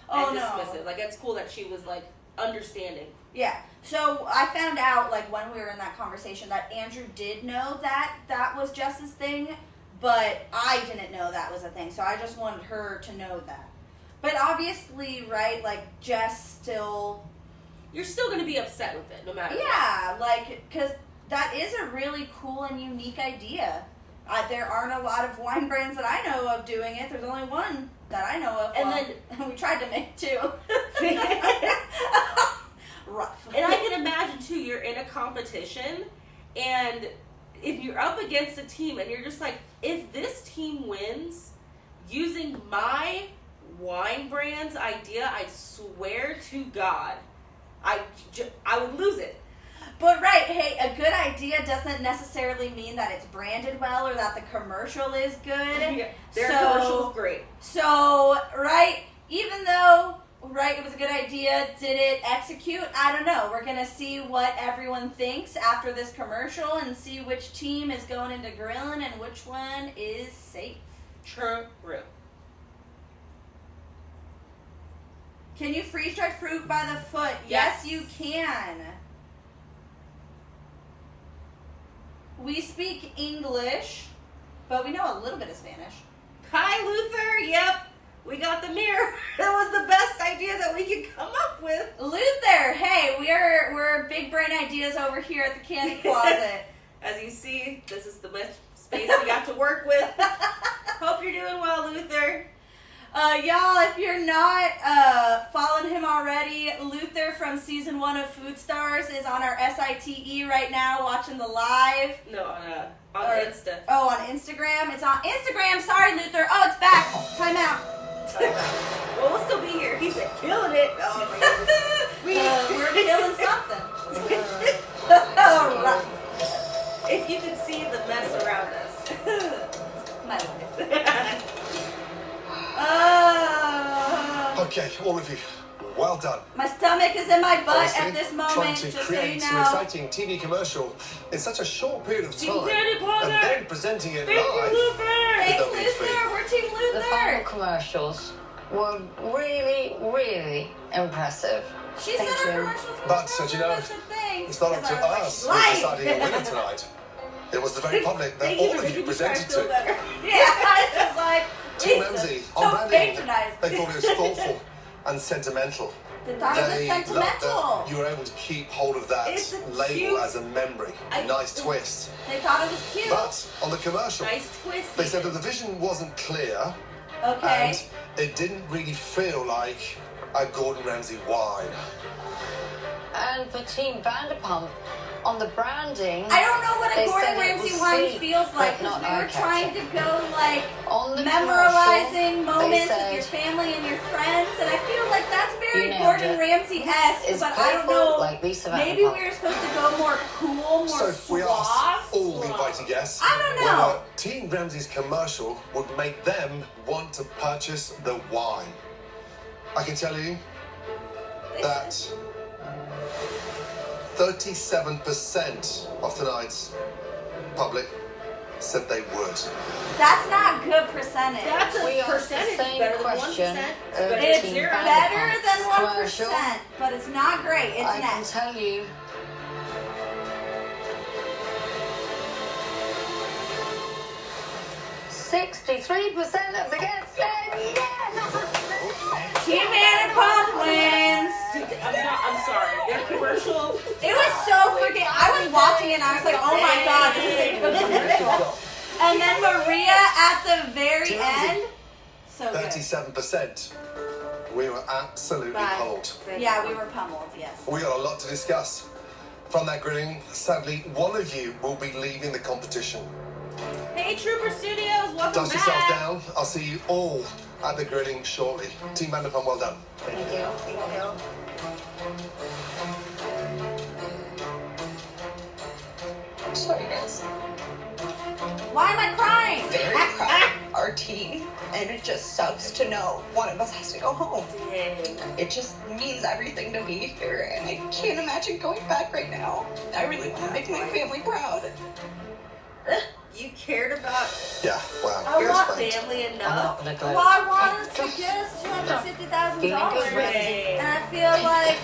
And dismissive. Like, it's cool that she was, like, understanding. Yeah. So, I found out, like, when we were in that conversation that Andrew did know that that was Jess's thing, but I didn't know that was a thing. So, I just wanted her to know that. But obviously, right, like, Jess still... You're still going to be upset with it, no matter what. Yeah, like, because that is a really cool and unique idea. There aren't a lot of wine brands that I know of doing it. There's only one that I know of. And then we tried to make two. Rough. And I can imagine too, you're in a competition and if you're up against a team and you're just like, if this team wins using my wine brand's idea, I swear to God, I would lose it. But right, hey, a good idea doesn't necessarily mean that it's branded well or that the commercial is good. Yeah, their commercial's great. So, right, even though, right, it was a good idea, did it execute? I don't know. We're going to see what everyone thinks after this commercial and see which team is going into grilling and which one is safe. True. Can you freeze dry fruit by the foot? Yes, you can. We speak English, but we know a little bit of Spanish. Hi, Luther. Yep. We got the mirror. That was the best idea that we could come up with. Luther, hey, we're big brain ideas over here at the candy closet. As you see, this is the best space we got to work with. Hope you're doing well, Luther. Y'all, if you're not following him already, Luther from season 1 of Food Stars is on our SITE right now watching the live. No, on Insta. Oh, on Instagram. It's on Instagram. Sorry, Luther. Oh, it's back. Time out. Well, we'll still be here. He's killing it. Oh my goodness. We're killing something. Right. If you could see the mess around us. My life. Okay, all of you, well done. My stomach is in my butt Honestly, at this moment, trying to just so you create an know. exciting TV commercial in such a short period of time, and then presenting it Thank live. you, Luther. Thanks, Luther. We're Team Luther. The final commercials were really, really impressive. She said our commercials were But, you know, it's not up to us who's deciding a winner tonight. It was the very public that all of you presented to. Yeah, it's just like, Team Ramsay, on so branding, patronizing. they thought it was thoughtful and sentimental. They thought it was sentimental. Loved that you were able to keep hold of that label cute- as a memory. Nice twist. They thought it was cute. But on the commercial, Nice twist. they said that the vision wasn't clear. Okay. And it didn't really feel like a Gordon Ramsay wine. And for Team Vanderpump, on the branding, I don't know what a they Gordon said it Ramsay was wine sweet, feels like, but because not we were eye-catching. trying to go like On the memorizing commercial, moments they with your said, family and your friends, and I feel like that's very You nailed Gordon it. Ramsay-esque, It's but I don't playful, know, like Lisa maybe Vanderpump. we were supposed to go more cool, more So we asked suave. all the invited guests I don't know. whether Team Ramsay's commercial would make them want to purchase the wine. I can tell you that 37% of tonight's public said they would. That's not good percentage. That's a We asked the percentage same better than question 1%. of It's Team better than Vanderpump's 1%, but it's not great. It's I can next. tell you, $63% of the guests said yes. Team Vanderpump wins. I'm sorry. Their commercial. It was so freaking. I was watching it and I was like, oh my god, this is a good commercial. And then Maria at the very end. So good. 37%. We were absolutely pummeled. Yeah, we were pummeled, yes. We got a lot to discuss. From that grilling, sadly, one of you will be leaving the competition. Hey, Trooper Studios, welcome Dust yourself back. down. I'll see you all at the grilling shortly. Team Vanderpump, well done. Thank you. Thank you. Sorry, guys. Why am I crying? Very proud of our team, and it just sucks to know one of us has to go home. It just means everything to be here, and I can't imagine going back right now. I really want to make my family proud. You cared about Yeah, wow. I Here's want Frank. family I'm enough. not gonna go. Well, I wanted to get us $250,000, and I feel like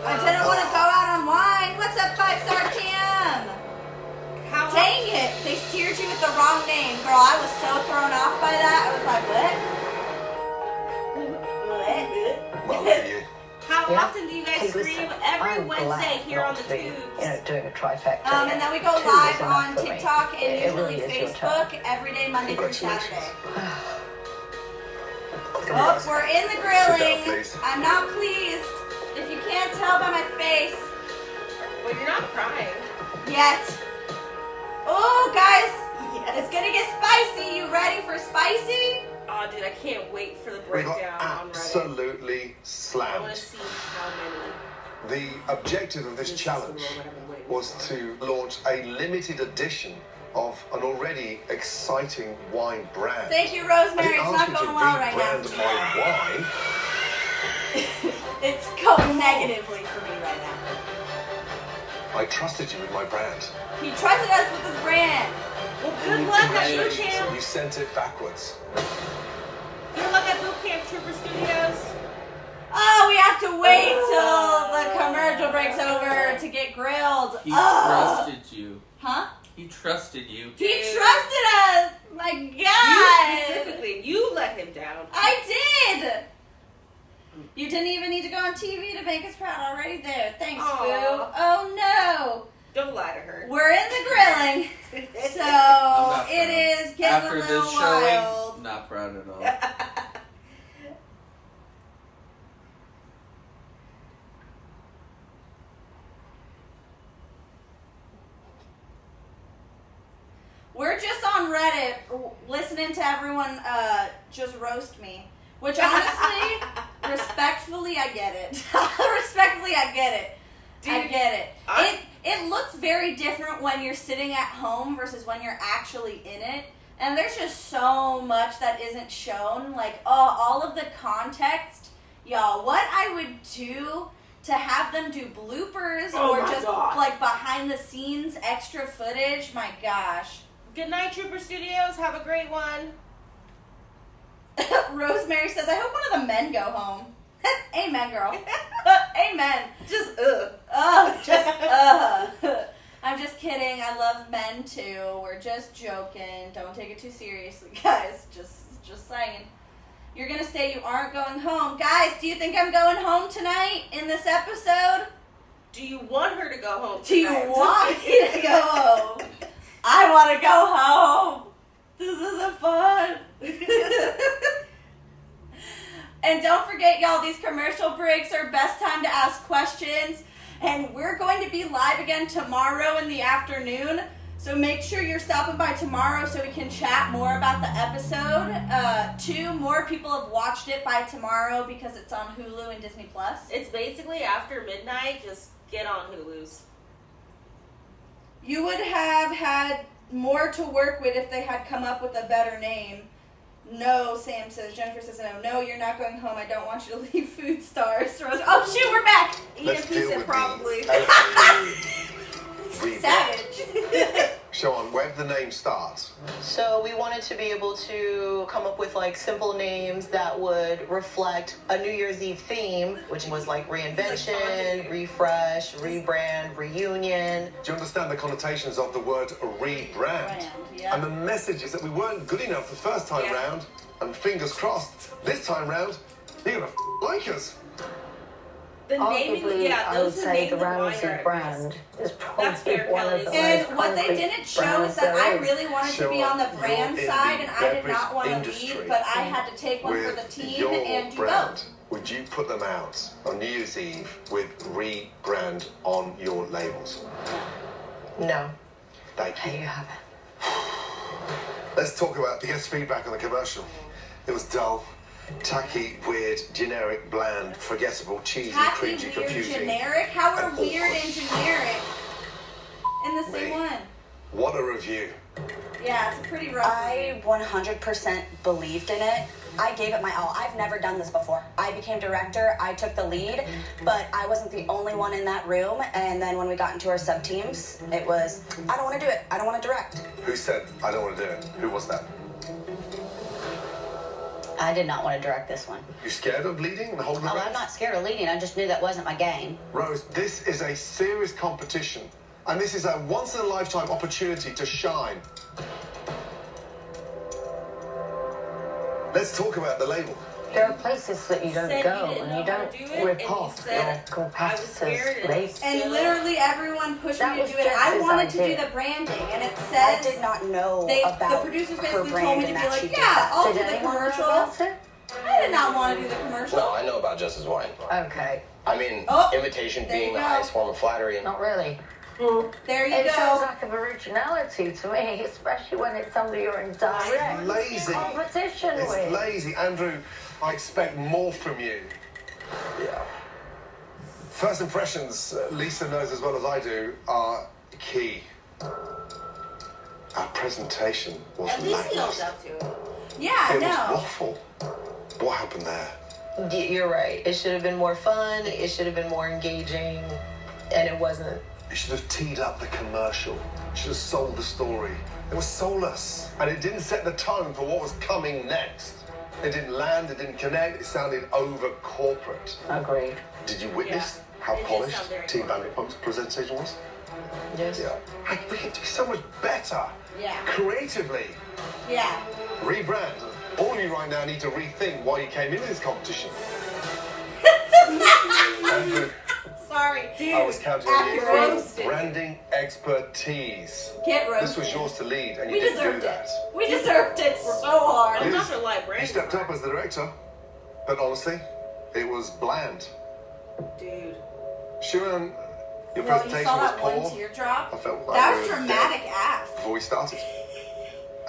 I didn't want to go out on wine. What's up, 5-star Cam? Dang it! They steered you with the wrong name, girl. I was so thrown off by that. I was like, what? Well, look at you. How Yeah. often do you guys Hey, listen, stream? Every I'm Wednesday glad here on not the to be, tubes. doing a trifecta. And then we go Two live is enough on for me. TikTok and It usually really is your Facebook turn. every day, Monday through Congratulations. Saturday. Oh, we're in the Sit grilling. down, please. I'm not pleased. If you can't tell by my face Well, you're not crying. yet. Oh, guys, it's gonna get spicy. You ready for spicy? Oh, dude, I can't wait for the We got breakdown on Reddit. absolutely I want slammed. to see how many. The objective of this challenge was to launch a limited edition of an already exciting wine brand. Thank you, Rosemary. I It's didn't not ask you going to well right rebrand now. my wine. It's going negatively for me right now. I trusted you with my brand. He trusted us with his brand. Well, good luck at boot camp. You sent it backwards. Good luck at boot camp, Trooper Studios. wait till the commercial breaks over to get grilled. He trusted you. Huh? He trusted you. He trusted us. My God. You specifically, you let him down. I did. You didn't even need to go on TV to make us proud. Already there. Thanks, Aww. Foo. Oh no. Don't lie to her. We're in the grilling, so it is getting After a little this wild. showing, not proud at all. We're just on Reddit listening to everyone just roast me. Which honestly, respectfully, I get it. Respectfully, I get it. Dude, I get it. It looks very different when you're sitting at home versus when you're actually in it. And there's just so much that isn't shown. Like, all of the context. Y'all, what I would do to have them do bloopers or just like behind the scenes extra footage. My gosh. Good night, Trooper Studios. Have a great one. Rosemary says, I hope one of the men go home. Amen, girl. Amen. Just, I'm just kidding. I love men too. We're just joking. Don't take it too seriously, guys. Just saying. You're gonna say you aren't going home. Guys, do you think I'm going home tonight in this episode? Do you want her to go home tonight? Do you want me to go home? I want to go home. This isn't fun. And don't forget, y'all, these commercial breaks are best time to ask questions. And we're going to be live again tomorrow in the afternoon. So make sure you're stopping by tomorrow so we can chat more about the episode. 2 more people have watched it by tomorrow because it's on Hulu and Disney+. It's basically after midnight. Just get on Hulu's. You would have had more to work with if they had come up with a better name. No, Sam says. Jennifer says no. No, you're not going home. I don't want you to leave Food Stars. Rose, oh shoot, we're back. Eat a pizza, probably. Savage. Sean, where did the name start? So we wanted to be able to come up with like simple names that would reflect a New Year's Eve theme, which was like reinvention, refresh, rebrand, reunion. Do you understand the connotations of the word rebrand? Yeah. And the message is that we weren't good enough the first time round, and fingers crossed, this time round, you're gonna like us. The naming, Arguably, I would those say the names Ramsay brand is probably one of the most And what they concrete didn't show is brands that there I is. really wanted to be on the brand side, and I did not want to lead, but I had to take one for the team and do both. Would you put them out on New Year's Eve with rebrand on your labels? No. Thank you. There you have it. Let's talk about the guest feedback on the commercial. It was dull, tacky, weird, generic, bland, forgettable, cheesy, Tacky, cringy, weird, confusing. generic? How are and weird awkward. and generic in the same one? What a review. Yeah, it's a pretty rough. I 100% believed in it. I gave it my all. I've never done this before. I became director, I took the lead, but I wasn't the only one in that room. And then when we got into our sub-teams, it was, I don't want to do it. I don't want to direct. Who said, I don't want to do it? Who was that? I did not want to direct this one. You scared of leading and holding the Oh, reins? I'm not scared of leading. I just knew that wasn't my game. Rose, this is a serious competition, and this is a once-in-a-lifetime opportunity to shine. Let's talk about the label. There are places that you don't Said go he didn't and know you how don't to do it, and rip he off said, your "I was competitors' scared and place. And literally everyone pushed That me to was do it. I Jess's wanted to do idea. the branding, and it I says did not know the about producers her basically brand told me to and be that she like, did yeah, that. I'll Did do the anyone know commercial. about it? I did not want to do the commercial. No, I know about Jess's wine. Okay, I mean, Oh, imitation there you being the go. highest form of flattery. And not really. There you It go. shows lack of originality to me, especially when it's somebody you're in direct Lazy. competition It's with. lazy. Andrew, I expect more from you. yeah. First impressions, Lisa knows as well as I do, are key. Our presentation was At least he owned lackluster. up to it. Yeah, It was no. waffle. What happened there? You're right. It should have been more fun. It should have been more engaging. And it wasn't. You should have teed up the commercial. You should have sold the story. It was soulless. And it didn't set the tone for what was coming next. It didn't land, it didn't connect, it sounded over corporate. Agreed. Did you witness how It did polished sound very Team corporate. Vanderpump's presentation was? Yes. Yeah. We can do so much better. Yeah. Creatively. Yeah. Rebrand. All of you right now need to rethink why you came into this competition. Andrew, Sorry. I was counting on you for roasted. branding expertise. Get roasted. This was yours to lead, and We you didn't do deserved that. it. We deserved it so hard. I'm Liz, not gonna lie, You Brandon. stepped up as the director, but honestly, it was bland. Dude. Sharon, your Well, you presentation saw was that poor. one teardrop? I felt like That we was were dramatic dead AF. before we started.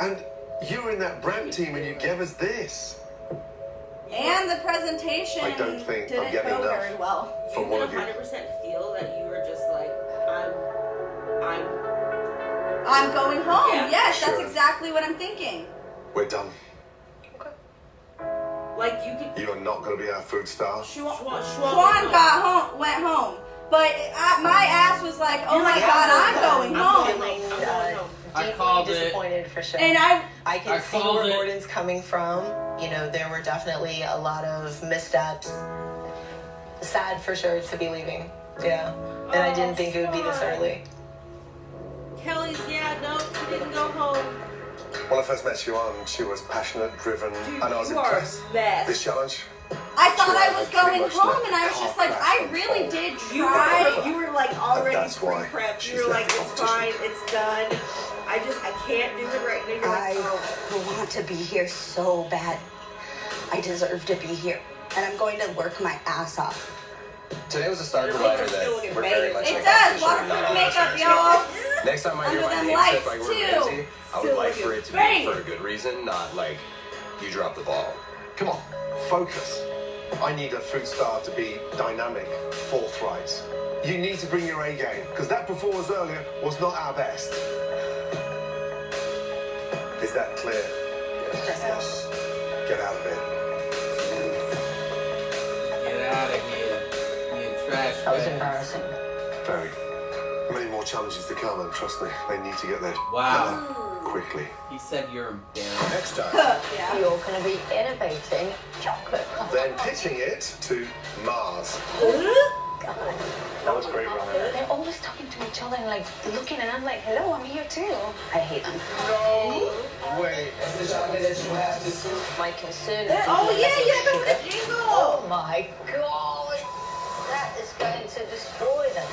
And you were in that brand team, and you gave us this. And the presentation I don't think I'm didn't getting go enough very well. You from one could of you. 100% feel that you were just like, I'm going home. Yeah. Yes, Sure. that's exactly what I'm thinking. We're done. like you could. You are not going to be our food star. Schwan Schwan went home. But my ass was like, oh my Yeah. God, I'm going I'm home. feeling I deeply called it. disappointed for sure. And I can I see called where it. Gordon's coming from. You know, there were definitely a lot of missteps. Sad for sure to be leaving. Yeah. And I didn't think it would be this early. Kelly's, no, she didn't go home. When I first met Sharon, she was passionate, driven, Dude, and I was you are a impressed. mess. This challenge, I thought I Sure, was I pretty going much home, let and I was car just like, crash I and really fall. did You try. were like already that's why pre-prepped. she's You were like, left the it's fine, it's done. I can't do it right now. You're like, I want to be here so bad. I deserve to be here. And I'm going to work my ass off. Today was a stark reminder that we're very much in It a does. competition, not Waterproof on makeup, ourselves. y'all. Next time I hear Under my them name lights, said by word too. Ramsay, I would like for it to be Bang. for a good reason, not like you dropped the ball. Come on, focus. I need a food star to be dynamic, forthright. You need to bring your A game, because that performance earlier was not our best. Is that clear? Yes. Get out of it. Get out of here. You trash That was bags. embarrassing. Very. Many more challenges to come, and trust me, they need to get there Wow. quickly. He said you're embarrassed. Next time, Yeah. You're going to be innovating chocolate. then pitching it to Mars. That was great, Ryan. They're always talking to each other and like looking, and I'm like, hello, I'm here too. I hate them. No way. My concern is. Oh, yeah, you have the jingle. Oh my god! That is going to destroy them.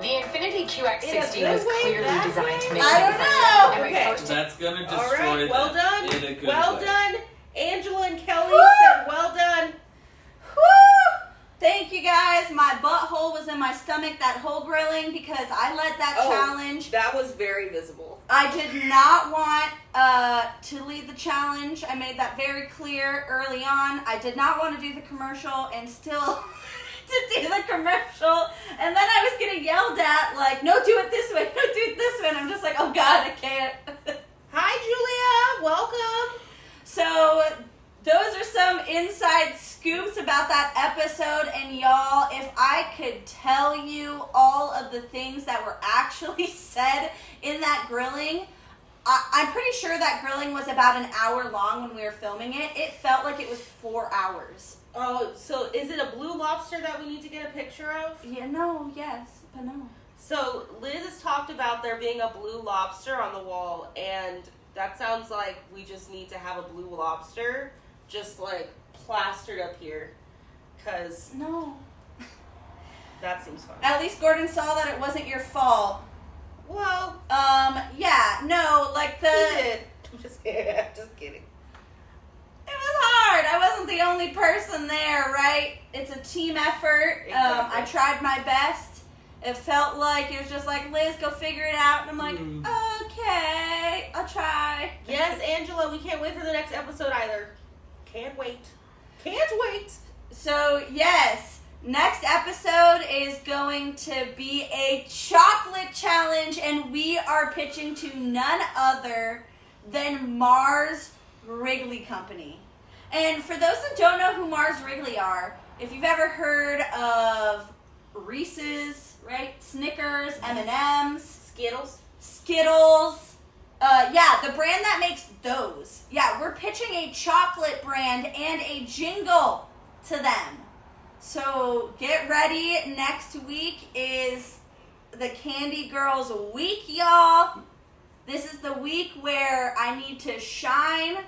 The Infinity QX60 In a was good way, clearly bad designed to make I don't know. And my Okay. first That's gonna destroy all right, well them done. in a good Well way. done. Angela and Kelly Woo. said, well done. Woo! Thank you guys. My butthole was in my stomach that whole grilling because I led that Oh. challenge. That was very visible. I did not want to lead the challenge. I made that very clear early on. I did not want to do the commercial and still to do the commercial. And then I was getting yelled at like, no, do it this way, no, do it this way. And I'm just like, oh God, I can't. Hi, Julia. Welcome. So those are some inside scoops about that episode. And y'all, if I could tell you all of the things that were actually said in that grilling, I'm pretty sure that grilling was about an hour long when we were filming it. It felt like it was 4 hours. Oh, so is it a blue lobster that we need to get a picture of? Yeah, no, yes, but no. So Liz has talked about there being a blue lobster on the wall, and that sounds like we just need to have a blue lobster just like plastered up here, because No. that seems fun. At least Gordon saw that it wasn't your fault. Well, yeah, no, like the... he did. I'm just kidding. I'm just kidding. It was hard. I wasn't the only person there, right? It's a team effort. Exactly. I tried my best. It felt like it was just like, Liz, go figure it out. And I'm like, okay, I'll try. Yes, Angela, we can't wait for the next episode either. Can't wait. Can't wait. So, yes, next episode is going to be a chocolate challenge, and we are pitching to none other than Mars Wrigley Company. And for those that don't know who Mars Wrigley are, if you've ever heard of Reese's, right? Snickers, M&M's, Skittles. Skittles, Yeah, the brand that makes those. Yeah, we're pitching a chocolate brand and a jingle to them. So get ready. Next week is the Candy Girls week, y'all. This is the week where I need to shine